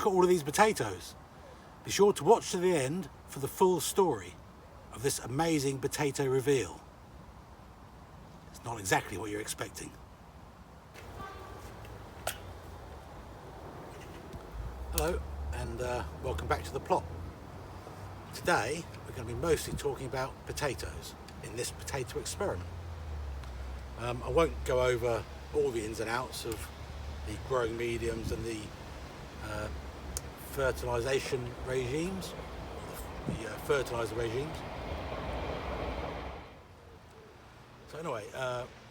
look at all of these potatoes. Be sure to watch to the end for the full story of this amazing potato reveal. It's not exactly what you're expecting. Hello, and welcome back to the plot. Today we're going to be mostly talking about potatoes in this potato experiment. I won't go over all the ins and outs of the growing mediums and the fertilisation regimes, the fertiliser regimes. So anyway,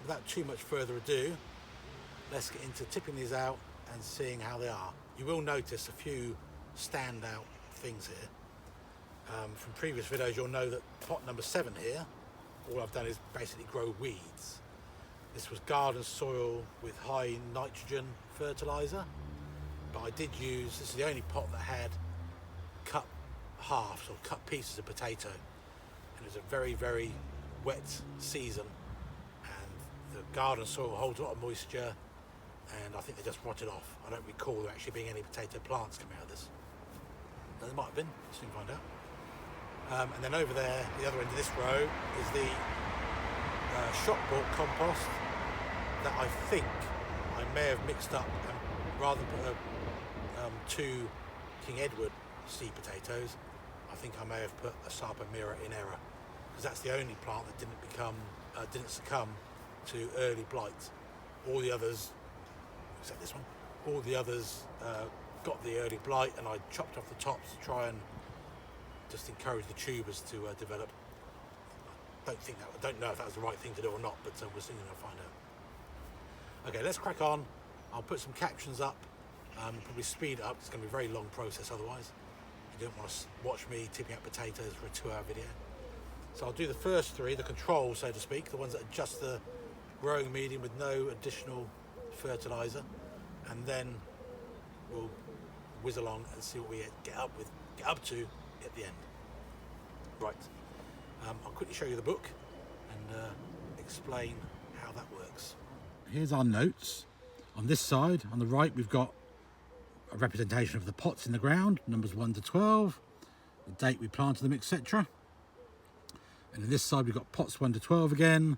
without too much further ado, let's get into tipping these out and seeing how they are. You will notice a few standout things here. From previous videos you'll know that pot number 7 here, all I've done is basically grow weeds. This was garden soil with high nitrogen fertiliser, but I did use, this is the only pot that had cut halves or cut pieces of potato, and it was a very, very wet season, and the garden soil holds a lot of moisture, and I think they just rotted off. I don't recall there actually being any potato plants coming out of this. There might have been, we'll soon find out. And then over there, the other end of this row, is the shop bought compost that I think I may have mixed up, and rather than put 2 King Edward seed potatoes, I think I may have put a Sapomira in error, because that's the only plant that didn't succumb to early blight. All the others, except this one, all the others got the early blight, and I chopped off the tops to try and just encourage the tubers to develop. I don't know if that was the right thing to do or not, but we're soon going to find out. Okay, let's crack on. I'll put some captions up, probably speed it up. It's going to be a very long process otherwise. You don't want to watch me tipping out potatoes for a 2-hour video. So I'll do the first 3, the controls, so to speak, the ones that are just the growing medium with no additional fertiliser, and then we'll whiz along and see what we get up to at the end. Right, I'll quickly show you the book and explain how that works. Here's our notes. On this side, on the right, we've got a representation of the pots in the ground, numbers 1 to 12, the date we planted them, etc. And on this side, we've got pots 1 to 12 again,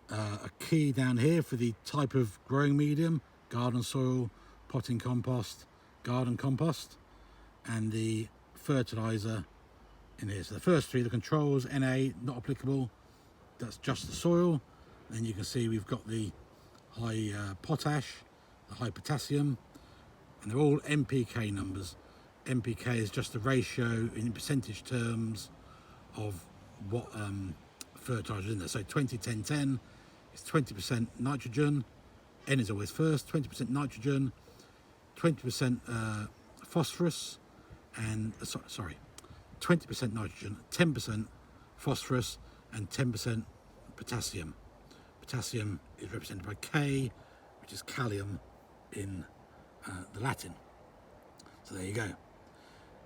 a key down here for the type of growing medium, garden soil, potting compost, garden compost, and the fertiliser in here. So the first 3, the controls, NA, not applicable, that's just the soil. Then you can see we've got the high potash, the high potassium, and they're all NPK numbers. NPK is just the ratio in percentage terms of what fertiliser is in there. So 20, 10, 10 is 20% nitrogen, N is always first, 20% nitrogen, 20% phosphorus, and 20% nitrogen, 10% phosphorus, and 10% potassium. Potassium is represented by K, which is Kalium in the Latin. So there you go.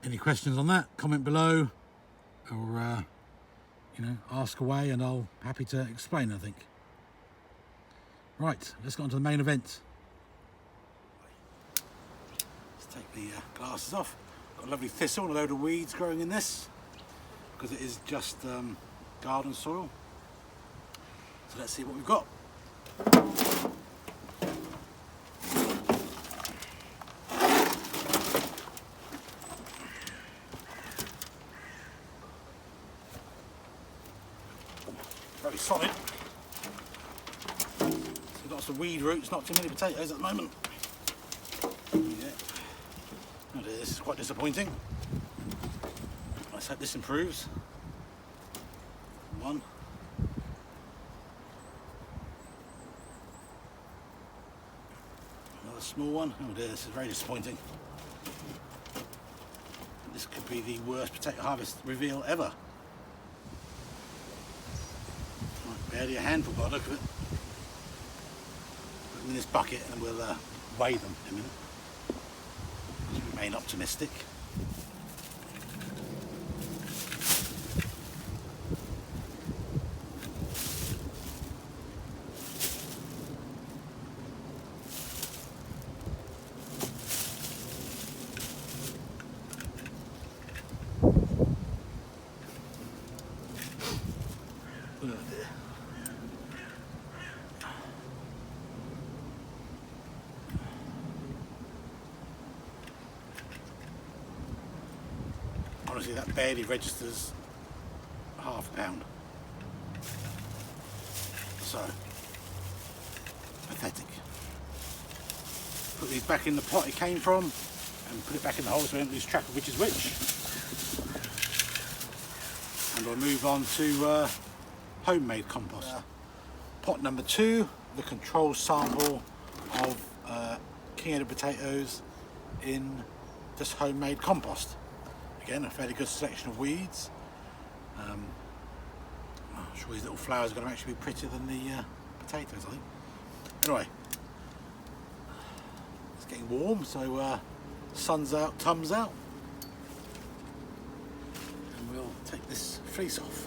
Any questions on that? Comment below, or ask away, and I'll be happy to explain, I think. Right, let's get on to the main event. Let's take the glasses off. Got a lovely thistle and a load of weeds growing in this, because it is just garden soil. So let's see what we've got. Very solid. So we've got some weed roots, not too many potatoes at the moment. Yeah. Oh dear, this is quite disappointing. Let's hope this improves. 1. Another small one. Oh dear, this is very disappointing. This could be the worst potato harvest reveal ever. Barely a handful by the look of it. Put them in this bucket and we'll weigh them in a minute. Remain optimistic. Honestly, that barely registers half a pound. So, pathetic. Put these back in the pot it came from and put it back in the hole so we don't lose track of which is which. And we'll move on to homemade compost. Pot number 2, the control sample of king-headed potatoes in just homemade compost. Again, a fairly good selection of weeds. I'm sure these little flowers are going to actually be prettier than the potatoes, I think. Anyway, it's getting warm, so sun's out, thumbs out. And we'll take this fleece off.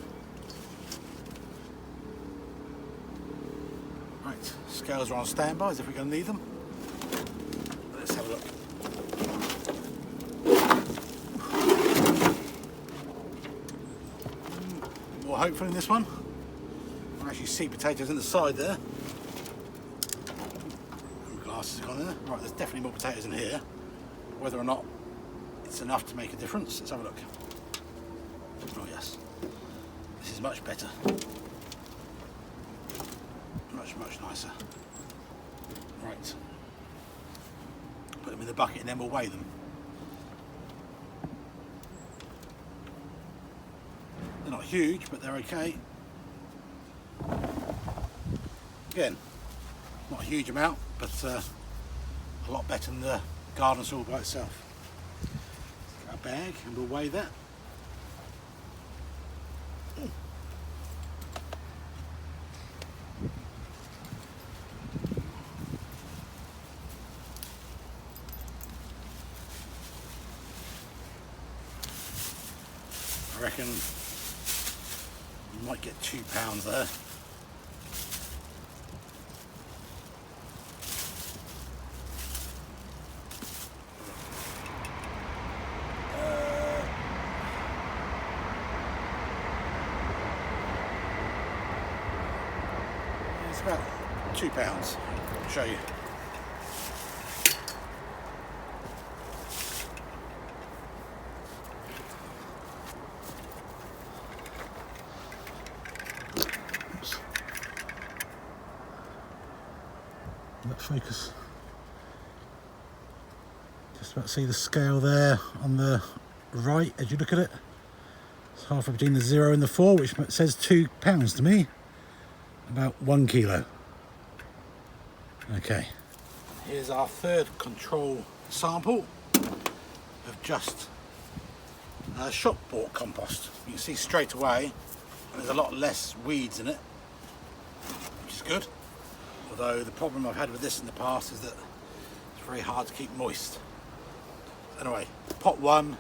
Right, scales are on standby as if we're going to need them. Let's have a look. More hopeful in this one. I can actually see potatoes in the side there. Glasses gone there. Right, there's definitely more potatoes in here. Whether or not it's enough to make a difference, let's have a look. Oh yes, this is much better. Much nicer. Right, put them in the bucket and then we'll weigh them. They're not huge, but they're okay. Again, not a huge amount, but a lot better than the garden soil by itself. Get our bag and we'll weigh that. I reckon you might get 2 pounds there. It's about 2 pounds. I'll show you. Let's focus. Just about to see the scale there on the right as you look at it. It's halfway between the 0 and the 4, which says 2 pounds to me. About 1 kilo. Okay. Here's our third control sample of just shop bought compost. You can see straight away there's a lot less weeds in it, which is good. Although the problem I've had with this in the past is that it's very hard to keep moist. Anyway, pot 1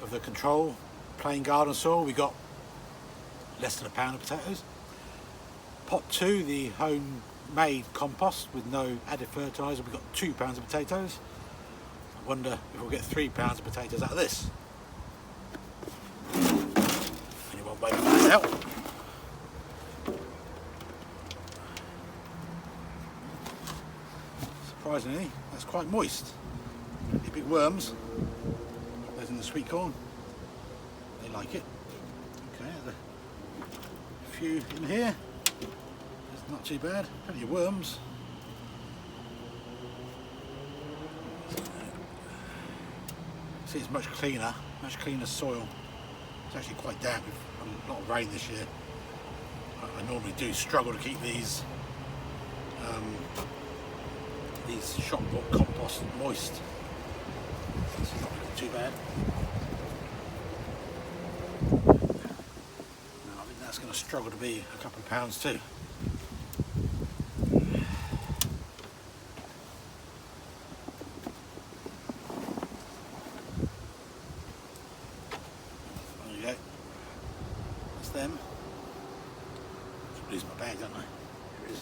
of the control plain garden soil, we got less than a pound of potatoes. Pot 2, the homemade compost with no added fertiliser, we got 2 pounds of potatoes. I wonder if we'll get 3 pounds of potatoes out of this. Anyone wait for that out? Surprisingly, that's quite moist. Plenty of big worms. Those in the sweet corn. They like it. Okay, there's a few in here. It's not too bad. Plenty of worms. See, it's much cleaner soil. It's actually quite damp. We've had a lot of rain this year. I normally do struggle to keep these shop bought compost moist. This is not looking too bad. No, I think that's going to struggle to be a couple of pounds too. There you go. That's them. I'll lose my bag, don't I? Here it is.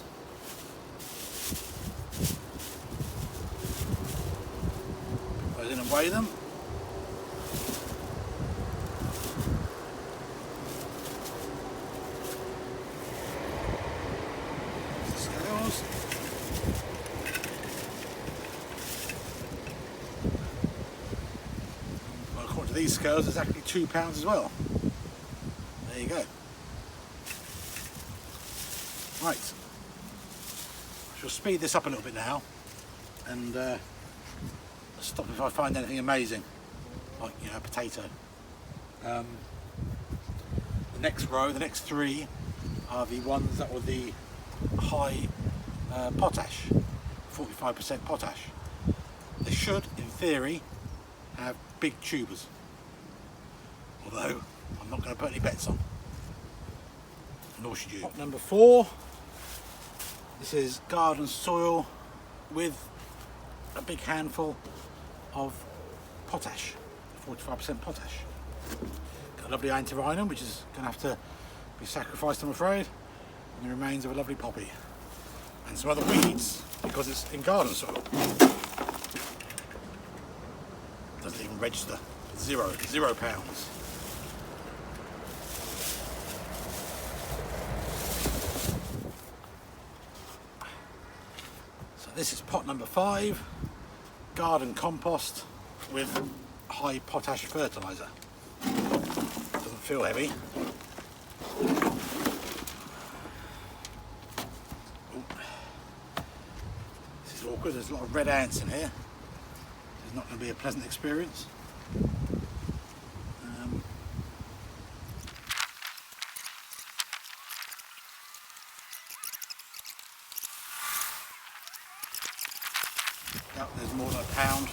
Put those in and weigh them. Scales. Well, according to these scales is actually £2 as well. There you go. Right, I shall speed this up a little bit now and stop if I find anything amazing, like, you know, a potato. The next row, the next three, are the ones that were the high potash, 45% potash. They should, in theory, have big tubers, although I'm not going to put any bets on, nor should you. Pot number 4, this is garden soil with a big handful of potash, 45% potash. Got a lovely antirrhinum, which is going to have to be sacrificed, I'm afraid, and the remains of a lovely poppy, and some other weeds, because it's in garden soil. Doesn't even register. £0. So this is pot number 5, garden compost with high potash fertiliser. Doesn't feel heavy. Ooh. This is awkward, there's a lot of red ants in here. It's not going to be a pleasant experience. Yep, there's more than £1.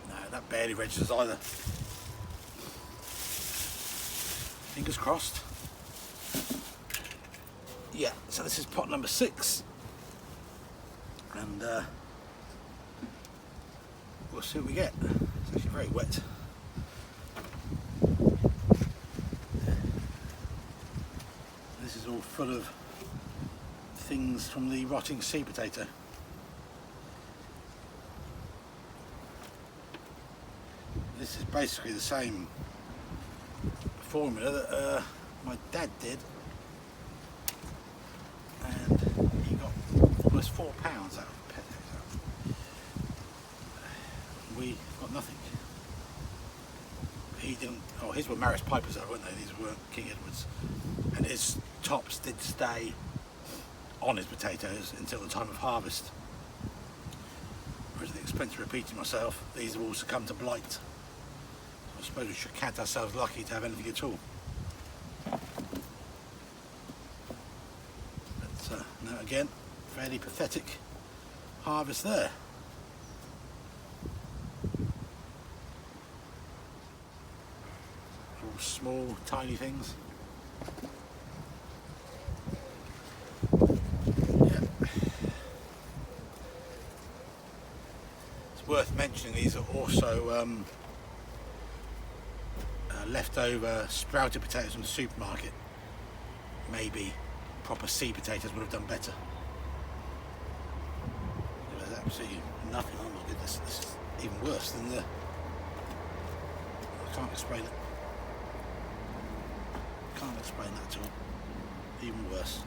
No, that barely registers either. Fingers crossed. Yeah, so this is pot number 6, and we'll see what we get. It's actually very wet. This is all full of things from the rotting sea potato. This is basically the same formula that my dad did, and he got almost £4 out of potato. We got nothing. He didn't. Oh, his were Maris Pipers though, weren't they? These weren't King Edwards. And his tops did stay on his potatoes until the time of harvest. Whereas at the expense of repeating myself, these have all succumbed to blight. I suppose we should count ourselves lucky to have anything at all. But no, again, fairly pathetic harvest there. All small, tiny things. Yeah. It's worth mentioning these are also leftover sprouted potatoes from the supermarket. Maybe proper sea potatoes would have done better. There's absolutely nothing. Oh my goodness, this is even worse than the... I can't explain it. Can't explain that at all. Even worse.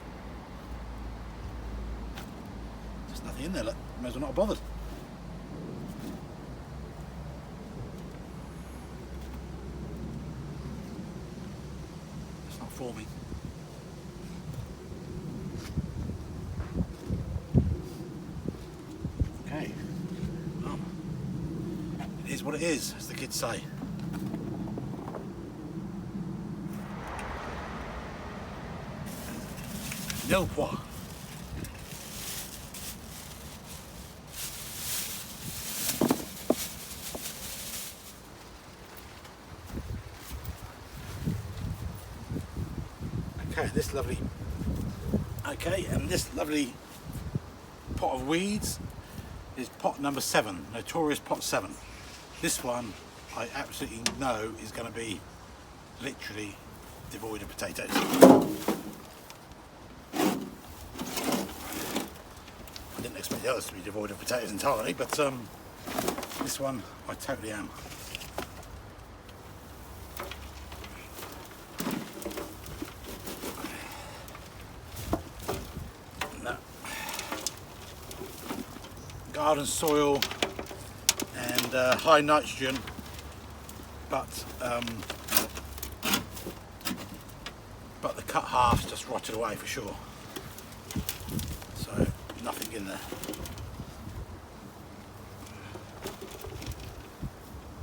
There's nothing in there, look. May as well not have bothered. It's not forming. Okay. Well, it is what it is, as the kids say. Nil point. Okay, this lovely. Okay, and this lovely pot of weeds is pot number 7, Notorious pot 7. This one I absolutely know is going to be literally devoid of potatoes. I didn't expect the others to be devoid of potatoes entirely, but this one I totally am. No. garden soil and high nitrogen, but the cut halves just rotted away for sure. So nothing in there.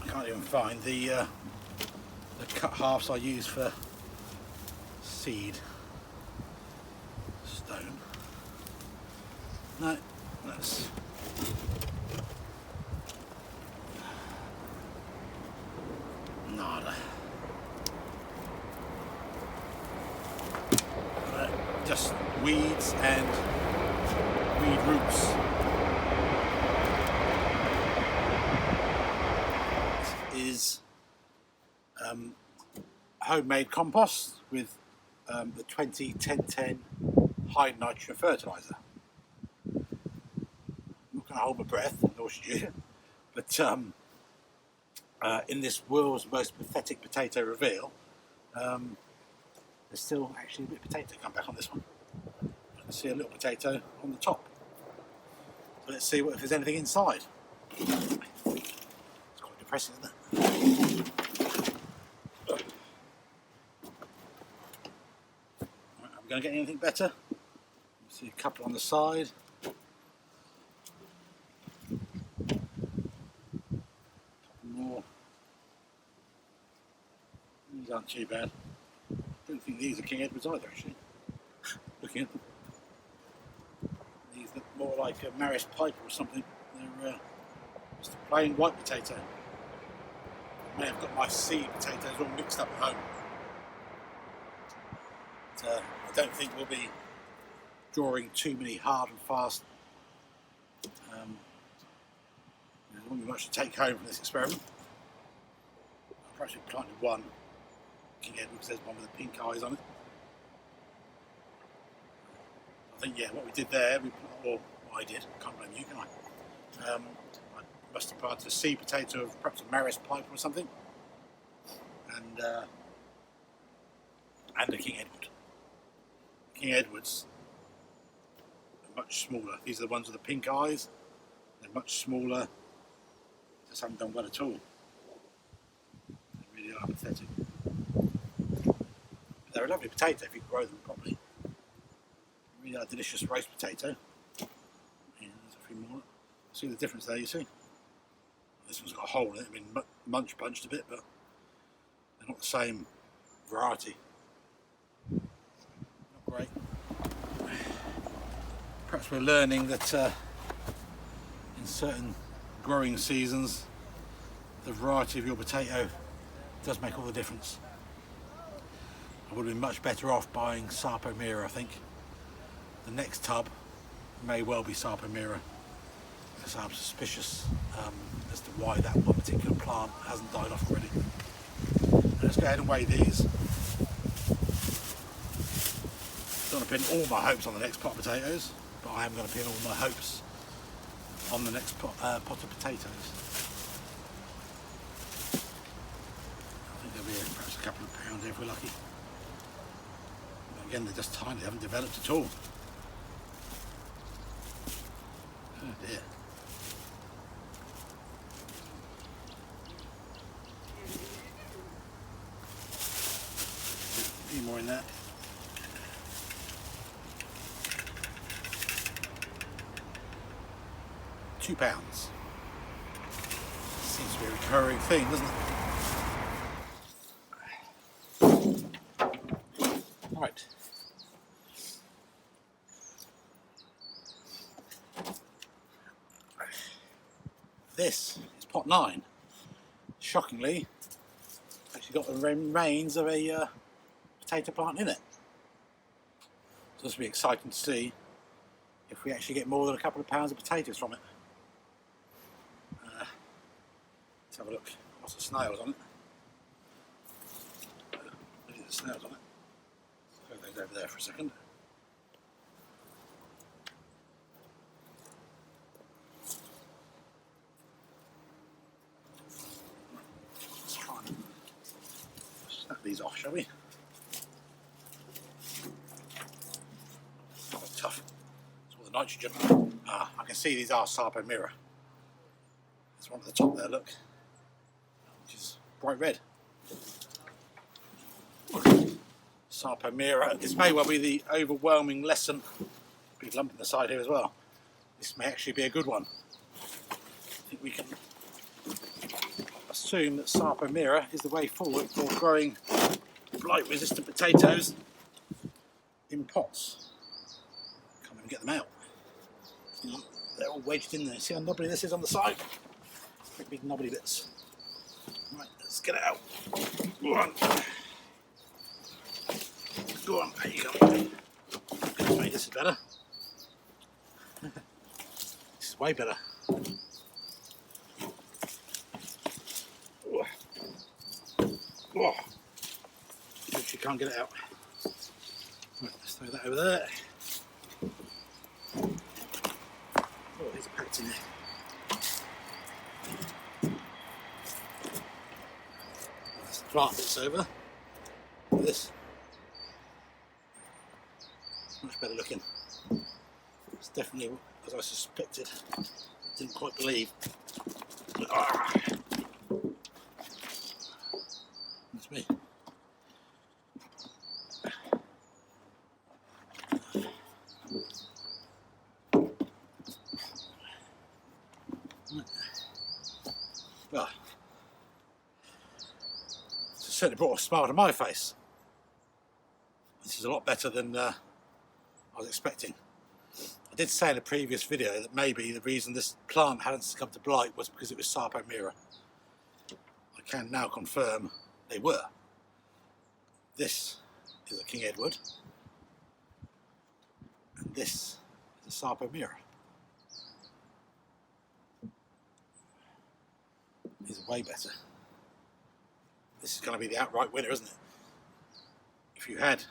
I can't even find the cut halves I use for seed stone. No, that's nada. Just weeds and weed roots. This is homemade compost with the 20-10-10 high nitrogen fertiliser. I'm not going to hold my breath, nor should you, but in this world's most pathetic potato reveal, there's still actually a bit of potato come back on this one. I can see a little potato on the top. So let's see if there's anything inside. It's quite depressing, isn't it? Right, I'm going to get anything better. See a couple on the side. More. These aren't too bad. I don't think these are King Edwards either, actually. Looking at them. These look more like a Maris Piper or something. They're just a plain white potato. I may have got my seed potatoes all mixed up at home. But, I don't think we'll be drawing too many hard and fast. There won't be much to take home from this experiment. Perhaps we planted one King Edwards, there's one with the pink eyes on it. I think, yeah, what we did there, or what I did, can't blame you, can I? I must have planted a seed potato of perhaps a Maris Piper or something, and a King Edward. King Edwards are much smaller. These are the ones with the pink eyes. They're much smaller. Just haven't done well at all. They really are pathetic. They're a lovely potato if you grow them properly. Really are a delicious roast potato. Yeah, there's a few more. See the difference there, you see? This one's got a hole in it. I mean, munch punched a bit, but they're not the same variety. Not great. Perhaps we're learning that in certain growing seasons, the variety of your potato does make all the difference. I would have been much better off buying Sarpomira, I think. The next tub may well be Sarpomira, because I'm suspicious as to why that one particular plant hasn't died off already. Let's go ahead and weigh these. Don't want to pin all my hopes on the next pot of potatoes, but I am going to pin all my hopes on the next pot of potatoes. I think there'll be perhaps a couple of pounds if we're lucky. Again, they're just tiny, they haven't developed at all. Oh dear. A few more in there. £2. Seems to be a recurring thing, doesn't it? Right. This is pot 9. Shockingly, actually got the remains of a potato plant in it. So this will be exciting to see if we actually get more than a couple of pounds of potatoes from it. Let's have a look. Lots of snails on it. Look at the snails on it. Let's throw those over there for a second. Let's try and snap these off, shall we? Not tough. It's all the nitrogen. Ah, okay. can see these are Sarpo Mirror. There's one at the top there, look, which is bright red. Sarpo Mirror. This may well be the overwhelming lesson. Big lump in the side here as well. This may actually be a good one. I think we can assume that Sarpo Mirror is the way forward for growing blight resistant potatoes in pots. Come and get them out. They're all wedged in there. See how knobbly this is on the side? Pretty big knobbly bits. Right, let's get it out. Go on. Go on, there you go. Maybe this is better. This is way better. Oh. She can't get it out. Right, let's throw that over there. Oh, there's a packed in there. Let's plant this over. Look at this. Much better looking. It's definitely, as I suspected, didn't quite believe. Ah. That's me. Well, it's certainly brought a smile to my face. This is a lot better than I was expecting. I did say in a previous video that maybe the reason this plant hadn't succumbed to blight was because it was Sarpo Mirror. I can now confirm they were. This is a King Edward, and this is a Sarpo Mirror. These are way better. This is going to be the outright winner, isn't it? If you had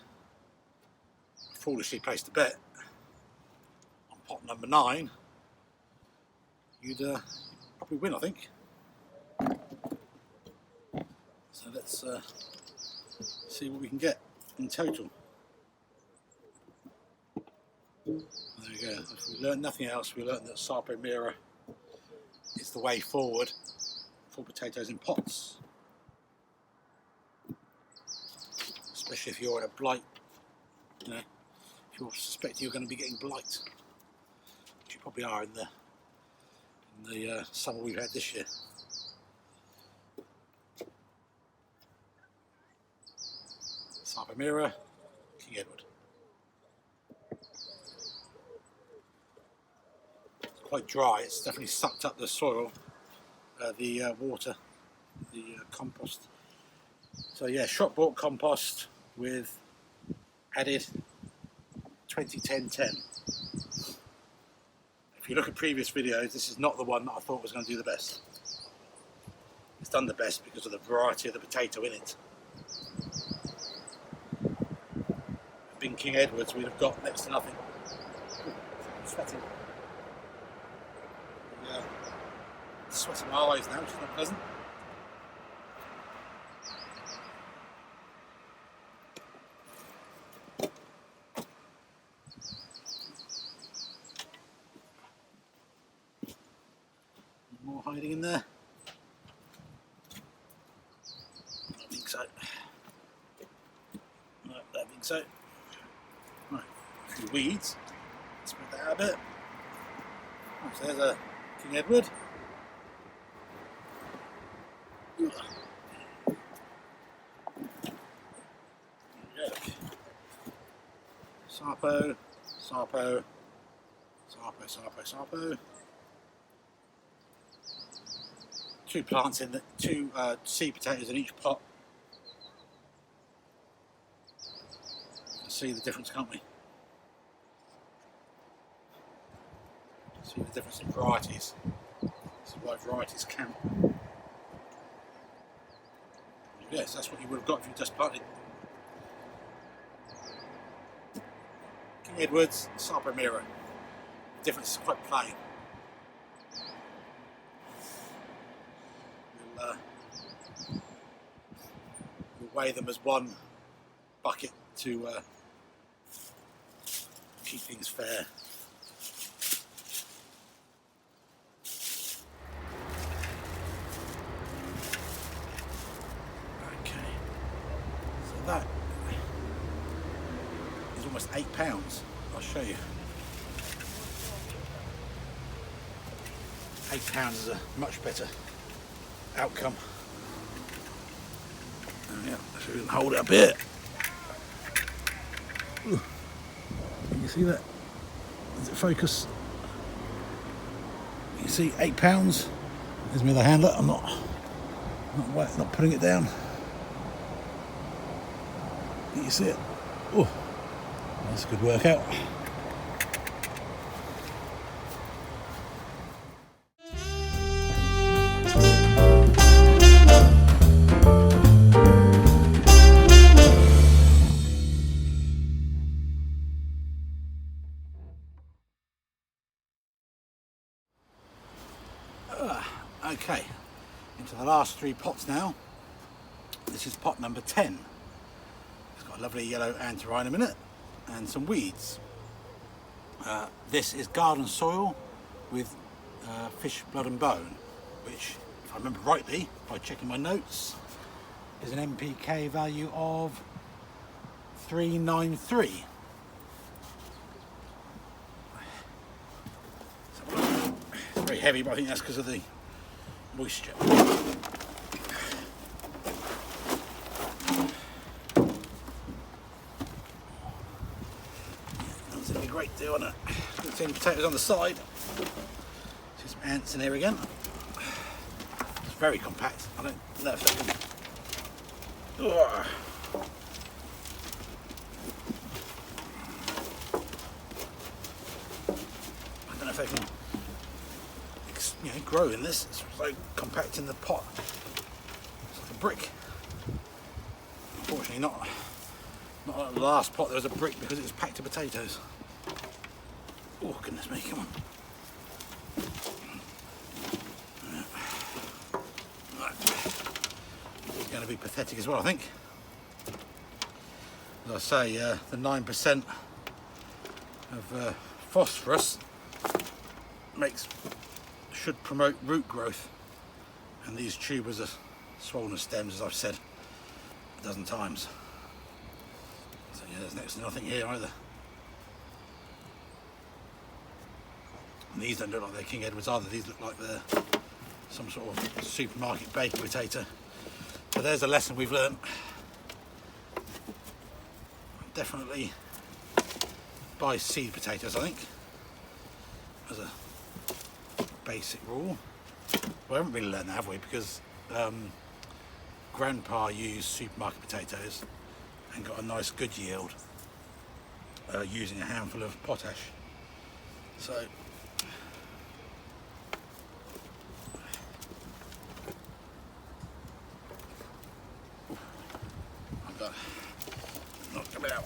foolishly placed a bet on pot number 9, you'd probably win, I think. So let's see what we can get in total. There we go. If we learned nothing else, we learned that Sarpo Mirror is the way forward for potatoes in pots. Especially if you're in a blight, you know, if you're suspecting you're going to be getting blight, which you probably are in the summer we've had this year. Sarpo Mirror, King Edward. It's quite dry. It's definitely sucked up the soil, the water, the compost. So yeah, shop bought compost with added 20-10-10. If you look at previous videos, this is not the one that I thought was going to do the best. It's done the best because of the variety of the potato in it. Being King Edwards, we'd have got next to nothing. I'm sweating. Yeah, sweating my eyes now, which is not pleasant. More hiding in there. I don't think so. No, I don't think so. Right, a few weeds. Spread that out a bit. Oh, so there's a King Edward. There we go. Sarpo, Sarpo, Sarpo, Sarpo, Sarpo. Two plants in the two seed potatoes in each pot. You can see the difference, can't we? See the difference in varieties. This is why varieties count. Yes, that's what you would have got if you just planted King Edwards, Sarpo Mirror. The difference is quite plain. We'll weigh them as one bucket to keep things fair. almost £8. I'll show you. £8 is a much better outcome. Yeah, so we can hold it up here. Ooh. Can you see that? Does it focus? You can see £8. There's my other handler. I'm not putting it down. Can you see it? Oh, that's a good workout. Okay, into the last 3 pots now. This is pot number 10. It's got a lovely yellow antirrhinum in it and some weeds. This is garden soil with fish, blood and bone, which, if I remember rightly, by checking my notes, is an NPK value of 393. It's very heavy, but I think that's because of the moisture. That's a great deal on it. Good seeing potatoes on the side. See some ants in here again. It's very compact. I don't know if I can. Ugh. I don't know if I can, you know, grow in this. It's so compact in the pot. It's like a brick. Unfortunately, not like the last pot. There was a brick because it was packed to potatoes. Oh goodness me! Come on. It's going to be pathetic as well, I think. As I say, the 9% of phosphorus should promote root growth, and these tubers are swollen stems, as I've said a dozen times. So yeah, there's next to nothing here either. And these don't look like they're King Edwards either. These look like they're some sort of supermarket baking potato. So there's a lesson we've learned. Definitely buy seed potatoes, I think, as a basic rule. Well, I haven't really learned that, have we? Because Grandpa used supermarket potatoes and got a nice good yield using a handful of potash. So I've got knocked them out.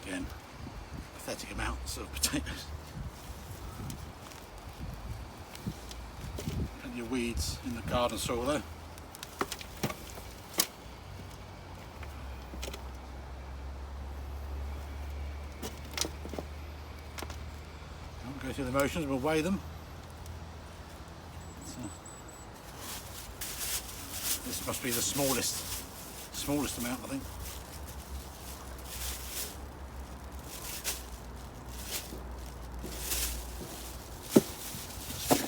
Again, pathetic amounts of potatoes. Plenty of weeds in the garden soil though. I'll go through the motions, we'll weigh them. This must be the smallest amount, I think.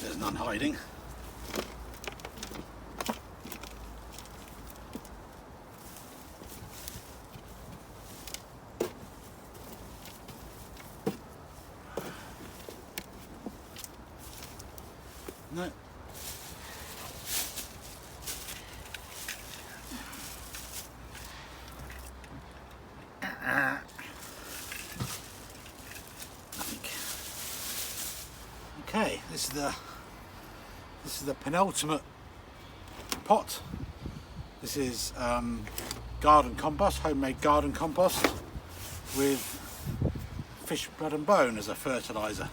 There's none hiding. No. Okay, this is the penultimate pot. This is garden compost, homemade garden compost. with fish blood and bone as a fertiliser.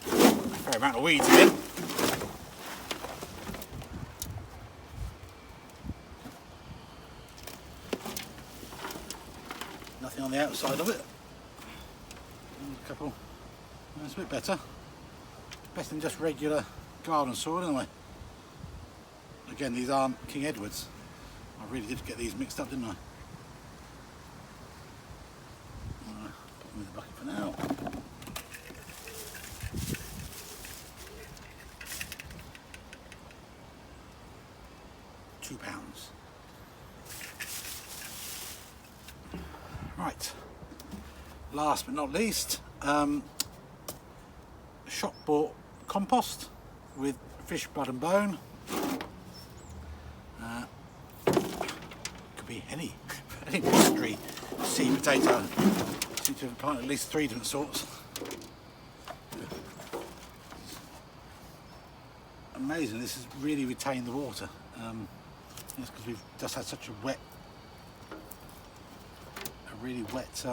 A fair amount of weeds again. Nothing on the outside of it. A couple. That's a bit better. Better than just regular garden soil anyway. Again, these aren't King Edwards. I really did get these mixed up, didn't I? Put them in the bucket for now. £2. Right. Last but not least, shop bought compost with fish blood and bone. Could be any mystery seed potato. I seem to have planted at least 3 different sorts. Amazing, this has really retained the water. It's because we've just had such a really wet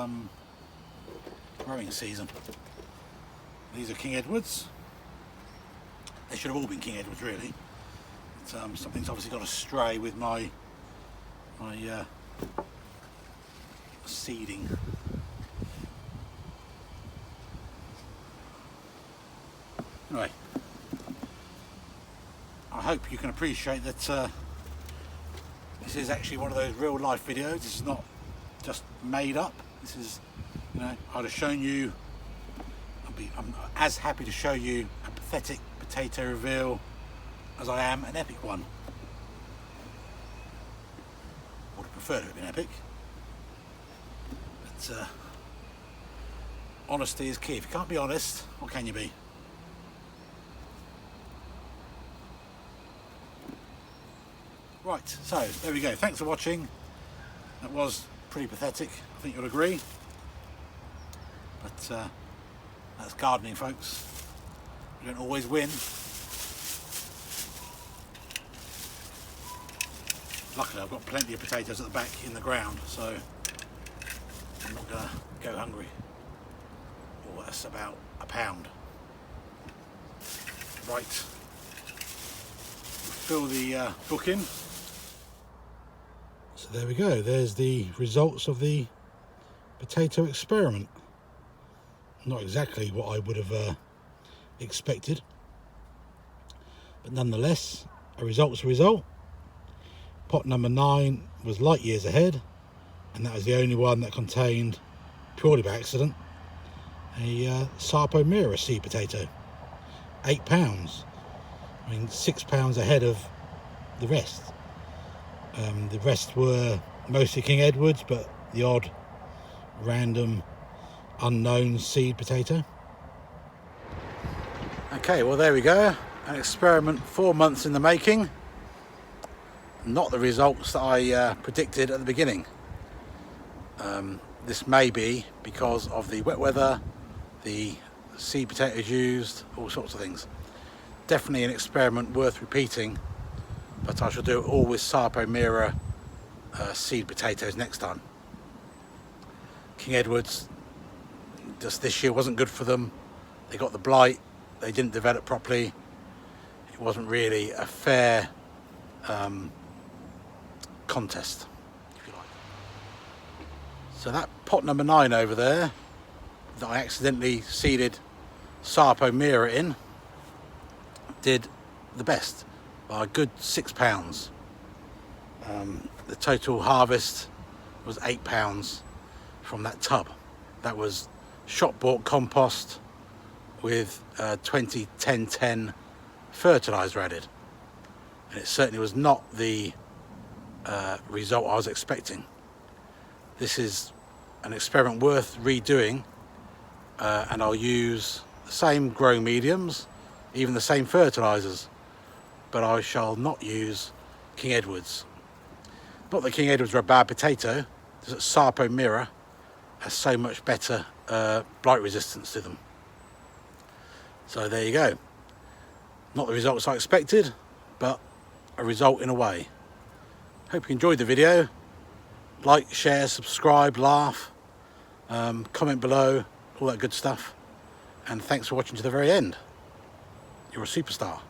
growing season. These are King Edwards. They should have all been King Edwards really. But, something's obviously got astray with my seeding. Anyway, I hope you can appreciate that this is actually one of those real life videos. This is not just made up. This is, you know, I'd have shown you, I'm as happy to show you a pathetic potato reveal as I am an epic one. Would have preferred it to have been epic. But honesty is key. If you can't be honest, what can you be? Right, so there we go. Thanks for watching. That was pretty pathetic, I think you'll agree. But that's gardening, folks. You don't always win. Luckily, I've got plenty of potatoes at the back in the ground, so I'm not going to go hungry. Oh, that's about £1. Right. Fill the book in. So there we go. There's the results of the potato experiment. Not exactly what I would have expected, but nonetheless, a result's a result. Pot number 9 was light years ahead, and that was the only one that contained, purely by accident, a Sarpomira seed potato. £8. I mean, £6 ahead of the rest. The rest were mostly King Edwards, but the odd random unknown seed potato. Okay, well there we go. An experiment 4 months in the making. Not the results that I predicted at the beginning. This may be because of the wet weather, the seed potatoes used, all sorts of things. Definitely an experiment worth repeating, but I shall do it all with Sarpomira seed potatoes next time. King Edwards, just this year wasn't good for them. They got the blight, they didn't develop properly. It wasn't really a fair contest, if you like. So that pot number 9 over there that I accidentally seeded Sarpomira in did the best by a good £6. The total harvest was £8 from that tub. That was shop bought compost with 20-10-10 fertiliser added, and it certainly was not the result I was expecting. This is an experiment worth redoing, and I'll use the same growing mediums, even the same fertilisers, but I shall not use King Edwards. Not that King Edwards are a bad potato, just that Sarpomira has so much better blight resistance to them. So there you go. Not the results I expected, but a result in a way. Hope you enjoyed the video. Like, share, subscribe, laugh, comment below, all that good stuff. And thanks for watching to the very end. You're a superstar.